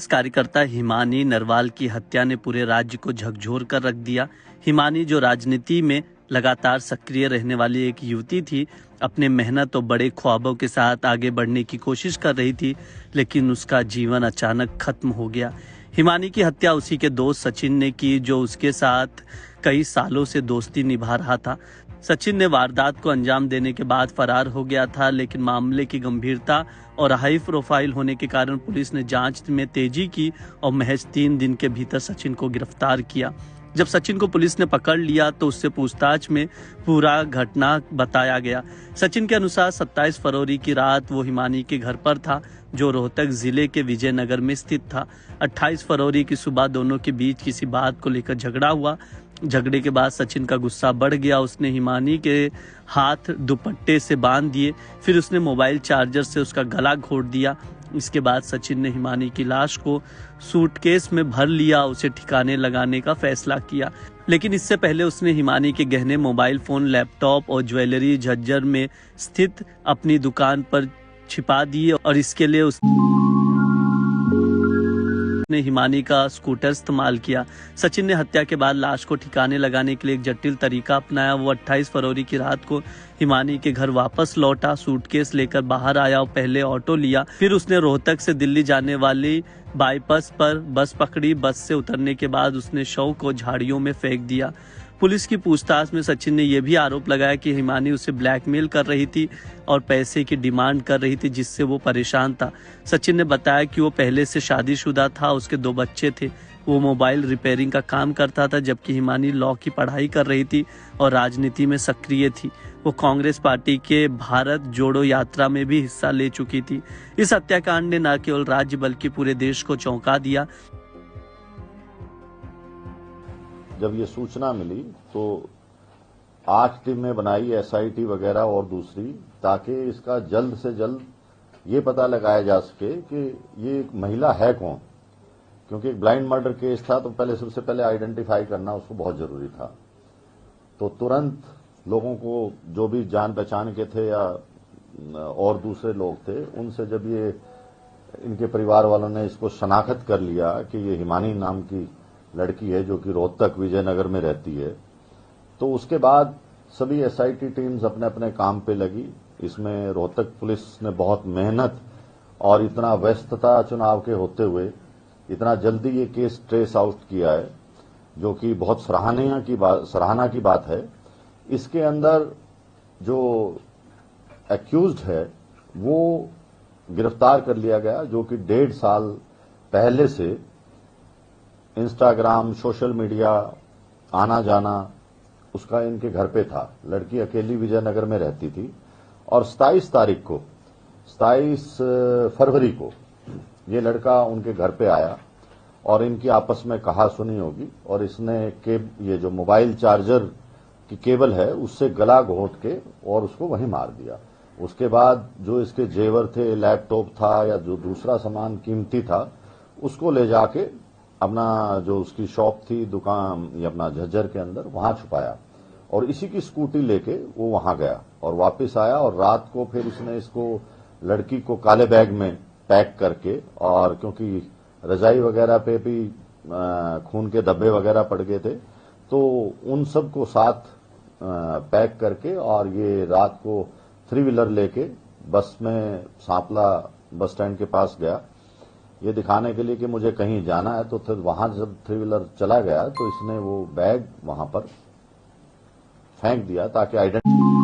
कांग्रेस कार्यकर्ता हिमानी नरवाल की हत्या ने पूरे राज्य को झकझोर कर रख दिया। हिमानी, जो राजनीति में लगातार सक्रिय रहने वाली एक युवती थी, अपने मेहनत और बड़े ख्वाबों के साथ आगे बढ़ने की कोशिश कर रही थी, लेकिन उसका जीवन अचानक खत्म हो गया। हिमानी की हत्या उसी के दोस्त सचिन ने की, जो उसके साथ कई सालों से दोस्ती निभा रहा था। सचिन ने वारदात को अंजाम देने के बाद फरार हो गया था, लेकिन मामले की गंभीरता और हाई प्रोफाइल होने के कारण पुलिस ने जांच में तेजी की और महज 3 दिन के भीतर सचिन को गिरफ्तार किया। जब सचिन को पुलिस ने पकड़ लिया तो उससे पूछताछ में पूरा घटना बताया गया। सचिन के अनुसार 27 फरवरी की रात वो हिमानी के घर पर था, जो रोहतक जिले के विजयनगर में स्थित था। 28 फरवरी की सुबह दोनों के बीच किसी बात को लेकर झगड़ा हुआ। झगड़े के बाद सचिन का गुस्सा बढ़ गया। उसने हिमानी के हाथ दुपट्टे से बांध दिए, फिर उसने मोबाइल चार्जर से उसका गला घोट दिया। इसके बाद सचिन ने हिमानी की लाश को सूटकेस में भर लिया, उसे ठिकाने लगाने का फैसला किया। लेकिन इससे पहले उसने हिमानी के गहने, मोबाइल फोन, लैपटॉप और ज्वेलरी झज्जर में स्थित अपनी दुकान पर छिपा दिए और इसके लिए ने हिमानी का स्कूटर इस्तेमाल किया। सचिन ने हत्या के बाद लाश को ठिकाने लगाने के लिए एक जटिल तरीका अपनाया। वो 28 फरवरी की रात को हिमानी के घर वापस लौटा, सूटकेस लेकर बाहर आया और पहले ऑटो लिया, फिर उसने रोहतक से दिल्ली जाने वाली बाईपास पर बस पकड़ी। बस से उतरने के बाद उसने शव को झाड़ियों में फेंक दिया। पुलिस की पूछताछ में सचिन ने यह भी आरोप लगाया कि हिमानी उसे ब्लैकमेल कर रही थी और पैसे की डिमांड कर रही थी, जिससे वो परेशान था। सचिन ने बताया कि वो पहले से शादीशुदा था, उसके 2 बच्चे थे। वो मोबाइल रिपेयरिंग का काम करता था, जबकि हिमानी लॉ की पढ़ाई कर रही थी और राजनीति में सक्रिय थी। वो कांग्रेस पार्टी के भारत जोड़ो यात्रा में भी हिस्सा ले चुकी थी। इस हत्याकांड ने न केवल राज्य बल्कि पूरे देश को चौंका दिया। जब ये सूचना मिली तो 8 टीमें बनाई, SIT वगैरह और दूसरी, ताकि इसका जल्द से जल्द ये पता लगाया जा सके कि ये एक महिला है कौन, क्योंकि एक ब्लाइंड मर्डर केस था तो सबसे पहले आइडेंटिफाई करना उसको बहुत जरूरी था। तो तुरंत लोगों को, जो भी जान पहचान के थे या और दूसरे लोग थे, उनसे जब ये इनके परिवार वालों ने इसको शनाख्त कर लिया कि ये हिमानी नाम की लड़की है जो कि रोहतक विजयनगर में रहती है, तो उसके बाद सभी SIT टीम्स अपने अपने काम पे लगी। इसमें रोहतक पुलिस ने बहुत मेहनत और इतना व्यस्तता चुनाव के होते हुए इतना जल्दी ये केस ट्रेस आउट किया है, जो कि बहुत सराहना की बात है। इसके अंदर जो एक्यूज्ड है वो गिरफ्तार कर लिया गया, जो कि 1.5 साल पहले से इंस्टाग्राम, सोशल मीडिया आना जाना उसका इनके घर पे था। लड़की अकेली विजयनगर में रहती थी और 27 फरवरी को ये लड़का उनके घर पे आया और इनकी आपस में कहा सुनी होगी और इसने ये जो मोबाइल चार्जर की केबल है उससे गला घोंट के और उसको वहीं मार दिया। उसके बाद जो इसके जेवर थे, लैपटॉप था या जो दूसरा सामान कीमती था, उसको ले जाके अपना जो उसकी शॉप थी, दुकान या अपना झज्जर के अंदर, वहां छुपाया और इसी की स्कूटी लेके वो वहां गया और वापस आया और रात को फिर उसने इसको, लड़की को काले बैग में पैक करके, और क्योंकि रजाई वगैरह पे भी खून के धब्बे वगैरह पड़ गए थे, तो उन सब को साथ पैक करके और ये रात को 3 व्हीलर लेके बस में सांपला बस स्टैंड के पास गया, ये दिखाने के लिए कि मुझे कहीं जाना है। तो फिर वहां जब 3 व्हीलर चला गया तो इसने वो बैग वहां पर फेंक दिया ताकि आइडेंटिटी